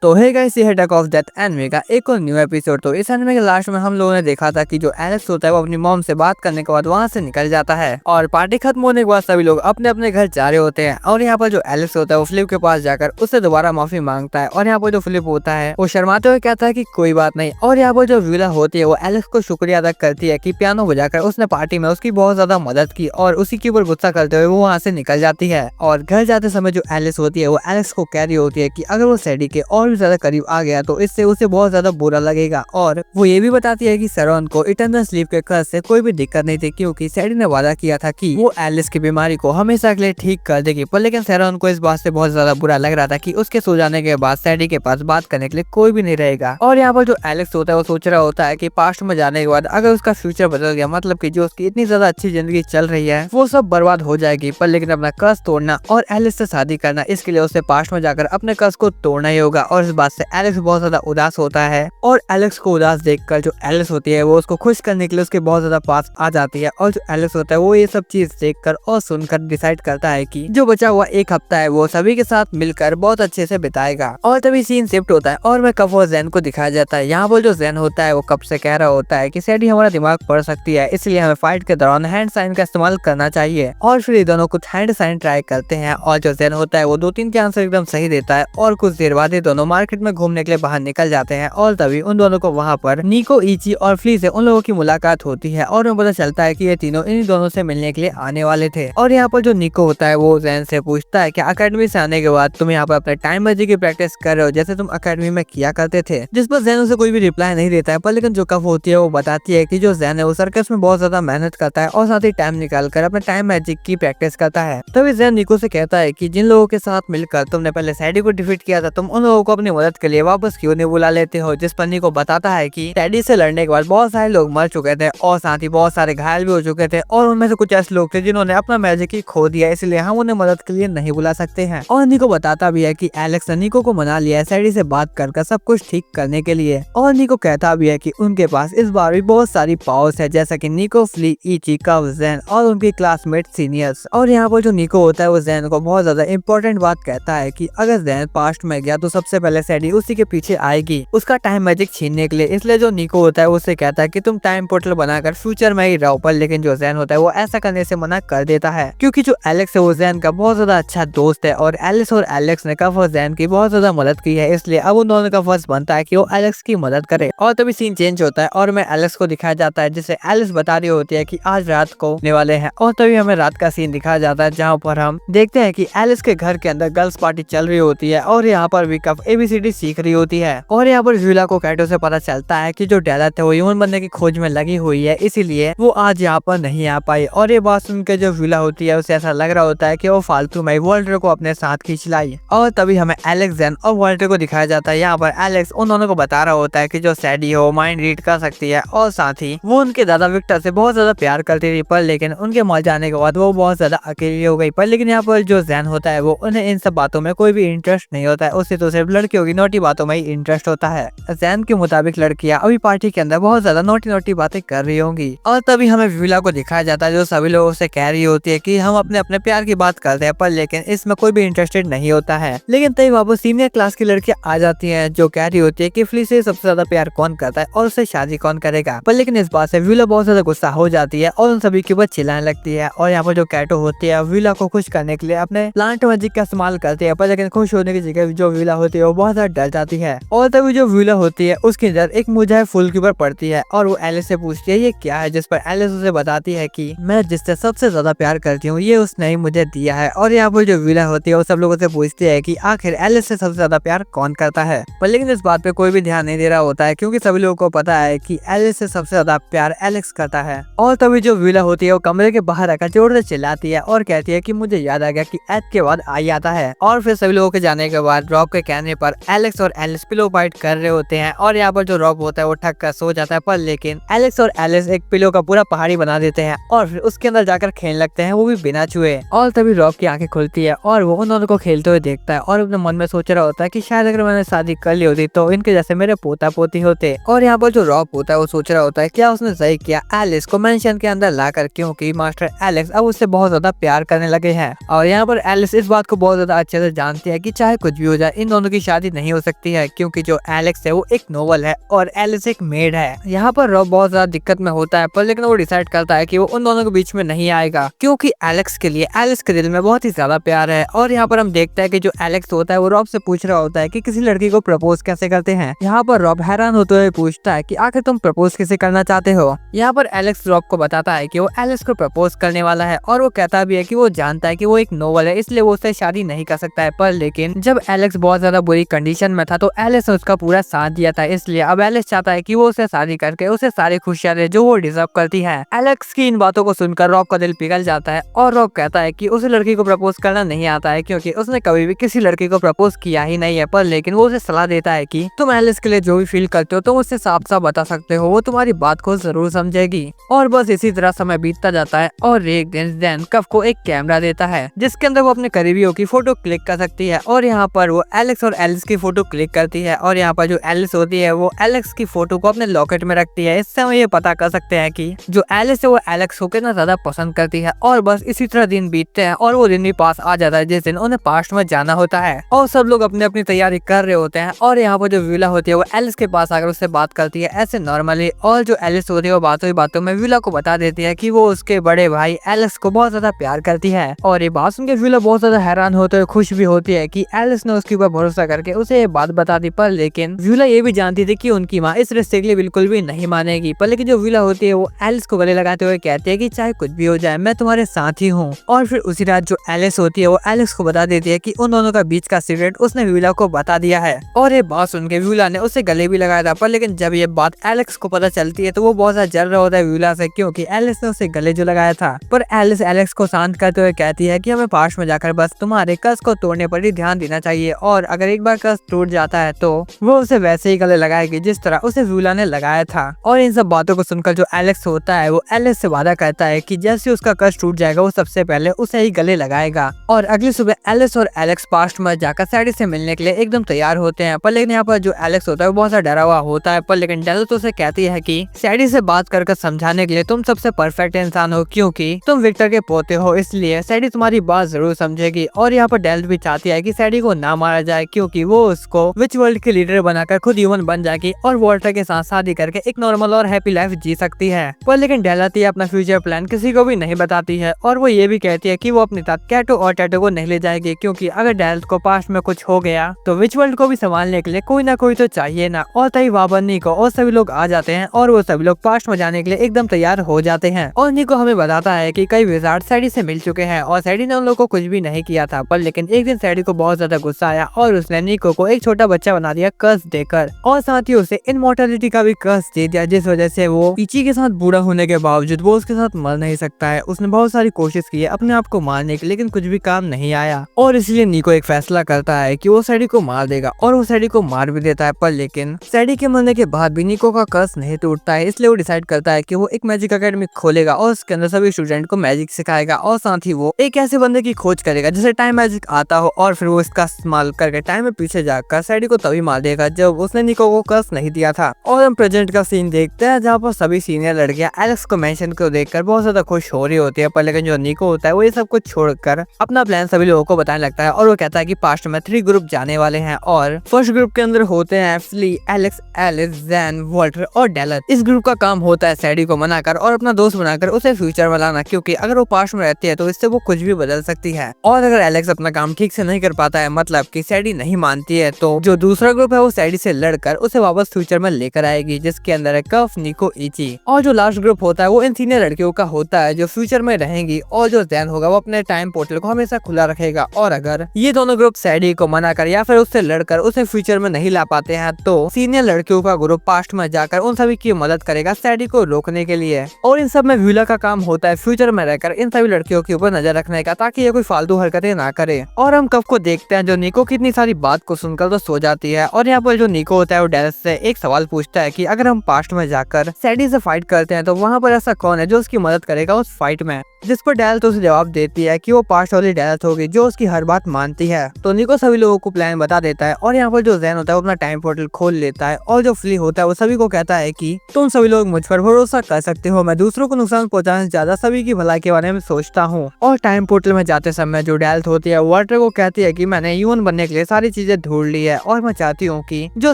तो है गाइस, ये है अटैक ऑफ डेथ एनिमे का एक और न्यू एपिसोड। तो इस एनिमे के लास्ट में हम लोगों ने देखा था कि जो एलेक्स होता है वो अपनी मॉम से बात करने के बाद वहां से निकल जाता है और पार्टी खत्म होने के बाद सभी लोग अपने अपने घर जा रहे होते हैं। और यहाँ पर जो एलेक्स होता है वो फिलिप के पास जाकर उससे दोबारा माफी मांगता है और यहाँ पर जो फिलिप होता है वो शर्माते हुए कहता है कि कोई बात नहीं। और यहाँ पर जो व्यूला होती है वो एलेक्स को शुक्रिया अदा करती है कि पियानो बजाकर उसने पार्टी में उसकी बहुत ज्यादा मदद की और उसी के ऊपर गुस्सा करते हुए वो वहाँ से निकल जाती है। और घर जाते समय जो एलिस होती है वो एलेक्स को कह रही होती है कि अगर वो सैडी के और भी ज्यादा करीब आ गया तो इससे उसे बहुत ज्यादा बुरा लगेगा। और वो ये भी बताती है कि सैरॉन को इटर्नल स्लीप के कर्ज से कोई भी दिक्कत नहीं थी, क्योंकि सैडी ने वादा किया था कि वो एलिस की बीमारी को हमेशा के लिए ठीक कर देगी। पर लेकिन सैरॉन को इस बात से बहुत ज्यादा बुरा लग रहा था कि उसके सो जाने के बाद सैडी के पास बात करने के लिए कोई भी नहीं रहेगा। और यहाँ पर जो एलेक्स होता है वो सोच रहा होता है कि पास्ट में जाने के बाद अगर उसका फ्यूचर बदल गया, मतलब कि जो उसकी इतनी ज्यादा अच्छी जिंदगी चल रही है वो सब बर्बाद हो जाएगी। पर लेकिन अपना कर्ज तोड़ना और एलिस से शादी करना, इसके लिए उसे पास्ट में जाकर अपने कर्ज को तोड़ना ही होगा। और इस बात से एलेक्स बहुत ज्यादा उदास होता है और एलेक्स को उदास देखकर जो एलिस होती है वो उसको खुश करने के लिए उसके बहुत ज्यादा पास आ जाती है। और जो एलिस होता है वो ये सब चीज देखकर और सुनकर डिसाइड करता है कि जो बचा हुआ एक हफ्ता है वो सभी के साथ मिलकर बहुत अच्छे से बिताएगा। और तभी सीन शिफ्ट होता है और मैं कब वो जैन को दिखाया जाता है। यहाँ पर जो जैन होता है वो कब से कह रहा होता है कि सैडी हमारा दिमाग पढ़ सकती है, इसलिए हमें फाइट के दौरान हैंड साइन का इस्तेमाल करना चाहिए। और फिर ये दोनों कुछ हैंड साइन ट्राई करते हैं और जो जैन होता है वो 2-3 के आंसर एकदम सही देता है। और कुछ देर बाद ये दोनों मार्केट में घूमने के लिए बाहर निकल जाते हैं और तभी उन दोनों को वहाँ पर निको, इची और फ्ली से उन लोगों की मुलाकात होती है और उन्हें पता चलता है कि ये तीनों इन दोनों से मिलने के लिए आने वाले थे। और यहाँ पर जो निको होता है वो जैन से पूछता है कि अकेडमी से आने के बाद तुम यहाँ पर अपने टाइम मैजिक की प्रैक्टिस कर रहे हो जैसे तुम अकेडमी में किया करते थे, जिस पर जैन उसे कोई भी रिप्लाई नहीं देता है। पर लेकिन जो कफ होती है वो बताती है कि जो जैन है वो सर्कस में बहुत ज्यादा मेहनत करता है और साथ ही टाइम निकाल कर अपने टाइम मैजिक की प्रैक्टिस करता है। तभी जैन निको से कहता है कि जिन लोगों के साथ मिलकर तुमने पहले सैडी को डिफीट किया था, तुम उन लोगों को अपनी मदद के लिए वापस क्यों नहीं बुला लेते हो। जिस पर निको बताता है कि सैडी से लड़ने के बाद बहुत सारे लोग मर चुके थे और साथ ही बहुत सारे घायल भी हो चुके थे और उनमें से कुछ ऐसे लोग थे जिन्होंने अपना मैजिक ही खो दिया, इसलिए हम उन्हें मदद के लिए नहीं बुला सकते हैं। और निको बताता भी है कि एलेक्स ने निको को मना लिया है सैडी से बात कर सब कुछ ठीक करने के लिए। और निको कहता भी है कि उनके पास इस बार भी बहुत सारी पावर्स है, जैसा कि निको, फ्ली, इची, कव, जैन और उनके क्लासमेट सीनियर्स। और यहाँ पर जो निको होता है वो जैन को बहुत ज्यादा इंपॉर्टेंट बात कहता है कि अगर जैन पास्ट में गया तो सबसे पहले सैडी उसी के पीछे आएगी उसका टाइम मैजिक छीनने के लिए। इसलिए जो निको होता है उससे कहता है कि तुम टाइम पोर्टल बनाकर फ्यूचर में ही रहो। पर लेकिन जो जैन होता है वो ऐसा करने से मना कर देता है, क्योंकि जो एलेक्स है वो जैन का बहुत ज्यादा अच्छा दोस्त है और एलिस और एलेक्स ने कफ और जैन की बहुत ज्यादा मदद की है, इसलिए अब उन दोनों का फर्ज बनता है कि वो एलेक्स की मदद करे। और तभी सीन चेंज होता है और मैं एलेक्स को दिखाया जाता है जिसे एलिस बता रही होती है कि आज रात को होने वाले हैं। और तभी हमें रात का सीन दिखाया जाता है जहाँ पर हम देखते हैं कि एलिस के घर के अंदर गर्ल्स पार्टी चल रही होती है और यहाँ पर भी कफ ABCD सीख रही होती है। और यहाँ पर व्यूला को कैटो से पता चलता है कि जो डेलथ है वो ह्यूमन बनने की खोज में लगी हुई है, इसीलिए वो आज यहाँ पर नहीं आ पाई। और ये बात सुनकर जो व्यूला होती है उसे ऐसा लग रहा होता है कि वो फालतू में वॉल्टर को अपने साथ खींच लाई। और तभी हमें एलेक्स, जैन और वॉल्टर को दिखाया जाता है। यहाँ पर एलेक्स उन दोनों को बता रहा होता है कि जो सैडी हो माइंड रीड कर सकती है और साथ ही वो उनके दादा विक्टर से बहुत ज्यादा प्यार करती थी, पर लेकिन उनके मर जाने के बाद वो बहुत ज्यादा अकेली हो गई। पर लेकिन यहाँ पर जो जैन होता है वो उन्हें इन सब बातों में कोई भी इंटरेस्ट नहीं होता है, उसे तो सिर्फ लड़कियों की नोटी बातों में ही इंटरेस्ट होता है। जैन के मुताबिक लड़कियां अभी पार्टी के अंदर बहुत ज्यादा नोटी बातें कर रही होंगी। और तभी हमें व्यूला को दिखाया जाता है जो सभी लोगों से कह रही होती है कि हम अपने अपने प्यार की बात करते हैं, पर लेकिन इसमें कोई भी इंटरेस्टेड नहीं होता है। लेकिन तभी वापस सीनियर क्लास की लड़कियां आ जाती हैं जो कह रही होती है कि फ्ली से सबसे ज्यादा प्यार कौन करता है और उससे शादी कौन करेगा। पर लेकिन इस बात से व्यूला बहुत ज्यादा गुस्सा हो जाती है और उन सभी के ऊपर चिल्लाने लगती है। और यहाँ पर जो कैटो होती है व्यूला को खुश करने के लिए अपने प्लांट मैजिक का इस्तेमाल करती है, पर लेकिन खुश होने की जगह जो व्यूला होती है वो बहुत ज्यादा डर जाती है। और तभी जो व्यूला होती है उसकी नजर एक मुरझाए फूल के ऊपर पड़ती है और वो एलिस से पूछती है ये क्या है, जिस पर एलिस उसे बताती है कि मैं जिससे सबसे ज्यादा प्यार करती हूँ ये उसने ही मुझे दिया है। और यहाँ पर जो व्यूला होती है वो सब लोगों से पूछती है कि आखिर एलिस से सबसे ज्यादा प्यार कौन करता है। पर लेकिन इस बात पे कोई भी ध्यान नहीं दे रहा होता है, क्योंकि सभी लोगों को पता है कि एलिस से सबसे ज्यादा प्यार एलेक्स करता है। और तभी जो व्यूला होती है वो कमरे के बाहर आकर जोर से चिल्लाती है और कहती है कि मुझे याद आ गया कि एथ के बाद आई आता है। और फिर सभी लोगों के जाने के बाद रॉब के कहने पर एलेक्स और एलिस पिलो फाइट कर रहे होते हैं और यहाँ पर जो रॉब होता है वो ठक कर सो जाता है। पर लेकिन एलेक्स और एलिस एक पिलो का पूरा पहाड़ी बना देते हैं और फिर उसके अंदर जाकर खेलने लगते हैं, वो भी बिना छुए। और तभी रॉब की आंखें खुलती है और वो उन दोनों को खेलते हुए देखता है और अपने मन में सोच रहा होता है कि शायद अगर मैंने शादी कर ली होती तो इनके जैसे मेरे पोता पोती होते। और यहाँ पर जो रॉब होता है वो सोच रहा होता है क्या उसने सही किया एलिस को मेंशन के अंदर लाकर, क्योंकि मास्टर एलेक्स अब उससे बहुत ज्यादा प्यार करने लगे हैं। और यहाँ पर एलिस इस बात को बहुत ज्यादा अच्छे से जानती है कि चाहे कुछ भी हो जाए इन दोनों की शादी नहीं हो सकती है क्योंकि जो एलेक्स है वो एक नोबल है और एलिस एक मेड है। यहाँ पर रॉब बहुत ज्यादा दिक्कत में होता है, पर लेकिन वो डिसाइड करता है कि वो उन दोनों के बीच में नहीं आएगा क्योंकि एलेक्स के लिए एलिस के दिल में बहुत ही ज्यादा प्यार है। और यहाँ पर हम देखते हैं कि जो एलेक्स होता है वो रॉब से पूछ रहा होता है कि किसी लड़की को प्रपोज कैसे करते हैं। यहाँ पर रॉब हैरान होते हुए पूछता है कि आखिर तुम प्रपोज कैसे करना चाहते हो। यहाँ पर एलेक्स रॉब को बताता है कि वो एलिस को प्रपोज करने वाला है और वो कहता भी है कि वो जानता है कि वो एक नोबल है, इसलिए वो उससे शादी नहीं कर सकता है। पर लेकिन जब एलेक्स बहुत ज्यादा बुरी कंडीशन में था तो एलिस ने उसका पूरा साथ दिया था, इसलिए अब एलिस चाहता है कि वो उसे शादी करके उसे सारी खुशियां दे जो वो डिजर्व करती है। एलेक्स की इन बातों को सुनकर रॉब का दिल पिघल जाता है और रॉब कहता है कि उसे लड़की को प्रपोज करना नहीं आता है क्योंकि उसने कभी भी किसी लड़की को प्रपोज किया ही नहीं है। पर लेकिन वो उसे सलाह देता है कि तुम एलिस के लिए जो भी फील करते हो तुम उससे साफ साफ बता सकते हो, वो तुम्हारी बात को जरूर समझेगी। और बस इसी तरह समय बीतता जाता है और एक दिन जैन कफ को एक कैमरा देता है जिसके अंदर वो अपने करीबियों की फोटो क्लिक कर सकती है और यहाँ पर वो एलेक्स और एलिस की फोटो क्लिक करती है और यहाँ पर जो एलिस होती है वो एलेक्स की फोटो को अपने लॉकेट में रखती है। इससे हम ये पता कर सकते हैं कि जो एलिस है वो एलेक्स को कितना ज्यादा पसंद करती है। और बस इसी तरह दिन बीतते हैं और वो दिन भी पास आ जाता है जिस दिन उन्हें पास्ट में जाना होता है और सब लोग अपनी अपनी तैयारी कर रहे होते हैं। और यहाँ पर जो विला होती है वो एलिस के पास आकर उससे बात करती है ऐसे नॉर्मली, और जो एलिस होती है वो बातों ही बातों में विला को बता देती है कि वो उसके बड़े भाई एलेक्स को बहुत ज्यादा प्यार करती है। और ये बात सुनकर विला बहुत ज्यादा हैरान होते हुए खुश भी होती है कि एलिस ने उसके ऊपर भरोसा करके उसे ये बात बता दी। पर लेकिन विला ये भी जानती थी कि उनकी माँ इस रिश्ते के लिए बिल्कुल भी नहीं मानेगी। पर लेकिन जो विला होती है वो एलिस को गले लगाते हुए कहती है कि चाहे कुछ भी हो जाए मैं तुम्हारे साथ ही हूँ। और फिर उसी रात जो एलिस होती है वो एलेक्स को बता देती है कि उन दोनों का बीच का सीक्रेट उसने विला को बता दिया है। और ये बात सुन के विला ने उसे गले भी लगाया था। पर लेकिन जब ये बात एलेक्स को पता चलती है तो वो बहुत ज्यादा जल रहा होता है विला से क्योंकि एलिस ने उसे गले जो लगाया था। पर एलिस एलेक्स को शांत करते हुए कहती है कि हमें पास में जाकर बस तुम्हारे कर्ज को तोड़ने पर ही ध्यान देना चाहिए और अगर एक बार कर्ज टूट जाता है तो वो उसे वैसे ही गले लगाएगी जिस तरह उसे विला ने लगाया था। और इन सब बातों को सुनकर जो एलेक्स होता है वो एलिस से वादा करता है कि जैसे उसका कर्ज टूट जाएगा वो सबसे पहले उसे ही गले लगाएगा। और अगली सुबह एलिस और एलेक्स पास्ट में जाकर सैडी से मिलने के लिए एकदम तैयार होते हैं। पर लेकिन यहाँ पर जो एलेक्स होता है वो बहुत सा डरा हुआ होता है। पर लेकिन डेल तो उसे कहती है कि सैडी से बात कर समझाने के लिए तुम सबसे परफेक्ट इंसान हो क्योंकि तुम विक्टर के पोते हो, इसलिए सैडी तुम्हारी बात जरूर समझेगी। और यहाँ पर डेल भी चाहती है कि सैडी को ना मारा जाए क्योंकि वो उसको विच वर्ल्ड के लीडर बनाकर खुद ह्यूमन बन जाएगी और वॉल्टर के साथ शादी करके एक नॉर्मल और हैप्पी लाइफ जी सकती है। पर लेकिन डेल आती है अपना फ्यूचर प्लान किसी को भी नहीं बताती है और वो ये भी कहती है कि वो अपने साथ कैटो और टैटो को नहीं ले जाएगी क्योंकि अगर डेल को पास्ट में कुछ हो गया तो विच वर्ल्ड को भी संभालने के लिए कोई ना कोई तो चाहिए ना। और तभी वाबर निको और सभी लोग आ जाते हैं और वो सभी लोग पास्ट में जाने के लिए एकदम तैयार हो जाते हैं। और निको हमें बताता है कि कई विजार्ड सैडी से मिल चुके हैं और सैडी ने उन लोगों को कुछ भी नहीं किया था। पर लेकिन एक दिन सैडी को बहुत ज्यादा गुस्सा आया और उसने निको को एक छोटा बच्चा बना दिया कर्ज देकर और साथ ही उसे इनमॉर्टलिटी का भी कर्ज दे दिया जिस वजह से वो पीची के साथ बूढ़ा होने के बावजूद वो उसके साथ मर नहीं सकता है। उसने बहुत सारी कोशिश की है अपने आप को मारने की लेकिन कुछ भी काम नहीं आया और इसलिए निको एक फैसला करता है कि वो सैडी को मार देगा और वो सैडी को मार भी देता है। पर लेकिन सैडी के मरने के बाद भी निको का कर्ज नहीं टूटता है, इसलिए वो डिसाइड करता है कि वो एक मैजिक एकेडमी खोलेगा और उसके अंदर सभी स्टूडेंट को मैजिक सिखाएगा और साथ ही वो एक ऐसे बंदे की खोज करेगा जिसे टाइम मैजिक आता हो और फिर वो इसका इस्तेमाल करके टाइम में पीछे जाकर सैडी को तभी मार देगा जब उसने निको को कर्ज नहीं दिया था। और हम प्रेजेंट का सीन देखते हैं जहाँ पर सभी सीनियर लड़कियां एलेक्स को मेंशन को देखकर बहुत ज्यादा खुश हो रही होती है। पर लेकिन जो निको होता है वो ये सब कुछ छोड़कर अपना प्लान सभी लोगों को बताने लगता है और वो कहता है कि पास्ट में 3 ग्रुप जाने वाले हैं और फर्स्ट ग्रुप के अंदर होते हैं Flea, Alex, Alice, Jane, Walter और डेलर। इस ग्रुप का काम होता है सैडी को मनाकर और अपना दोस्त बनाकर उसे फ्यूचर में लाना क्योंकि अगर वो पास्ट में रहती है तो इससे वो कुछ भी बदल सकती है। और अगर एलेक्स अपना काम ठीक से नहीं कर पाता है मतलब कि सैडी नहीं मानती है तो जो दूसरा ग्रुप है वो सैडी से लड़कर उसे वापस फ्यूचर में लेकर आएगी जिसके अंदर है कफ, निको, इची। और जो लास्ट ग्रुप होता है वो इन सीनियर लड़कियों का होता है जो फ्यूचर में रहेंगी और जो जैन होगा वो अपने टाइम पोर्टल को हमेशा खुला रखेगा। और अगर ये दोनों ग्रुप सैडी को मनाकर या फिर उससे लड़कर उसे फ्यूचर में नहीं ला पाते हैं तो सीनियर लड़कियों का ग्रुप पास्ट में जाकर उन सभी की मदद करेगा सैडी को रोकने के लिए। और इन सब में विला का काम होता है फ्यूचर में रहकर इन सभी लड़कियों के ऊपर नजर रखने का ताकि ये कोई फालतू हरकतें ना करे। और हम कफ को देखते हैं जो निको की इतनी सारी बात को सुनकर तो सो जाती है और यहाँ पर जो निको होता है वो डेल से एक सवाल पूछता है कि अगर हम पास्ट में जाकर सैडी से फाइट करते हैं तो वहाँ पर ऐसा कौन है जो उसकी मदद करेगा उस फाइट में। जिस पर डेल तो उसे जवाब देती है कि वो पास्ट वाली डेल होगी जो उसकी हर बात मानती है। तो निको सभी लोगों को प्लान बता देता है और यहाँ पर जो जैन होता है वो अपना टाइम पोर्टल खोल लेता है और जो फ्ली होता है वो सभी को कहता है कि तुम सभी लोग मुझ पर भरोसा कर सकते हो, मैं दूसरों को नुकसान पहुंचाने से ज्यादा सभी की भलाई के बारे में सोचता हूँ। और टाइम पोर्टल में जाते समय जो डेल होती है वाटर को कहती है कि मैंने ह्यूमन बनने के लिए सारी चीजें ढूंढ ली है और मैं चाहती हूँ कि जो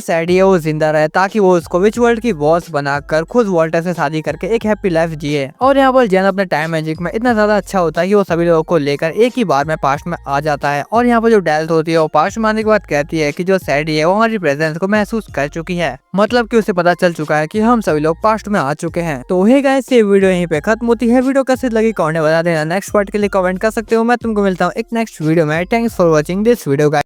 सैडी है वो जिंदा रहे ताकि वो उसको विच वर्ल्ड की बॉस बनाकर खुद वॉल्टर से शादी करके एक हैप्पी लाइफ जिए। और यहाँ पर जैन अपने टाइम मैजिक में इतना ज्यादा अच्छा होता है कि वो सभी लोगों को लेकर एक ही बार में पास्ट में आ जाता है। और यहाँ पर जो डेल्थ होती है वो पास्ट में आने के बाद कहती है कि जो सैडी है वो हमारी प्रेजेंस को महसूस कर चुकी है, मतलब कि उसे पता चल चुका है कि हम सभी लोग पास्ट में आ चुके हैं। तो हे गाइस, ये वीडियो यहीं पे खत्म होती है। वीडियो कैसे लगी कमेंट में बता देना। नेक्स्ट पार्ट के लिए कमेंट कर सकते हो। मैं तुमको मिलता हूँ एक नेक्स्ट वीडियो में। Thanks for watching this video guys.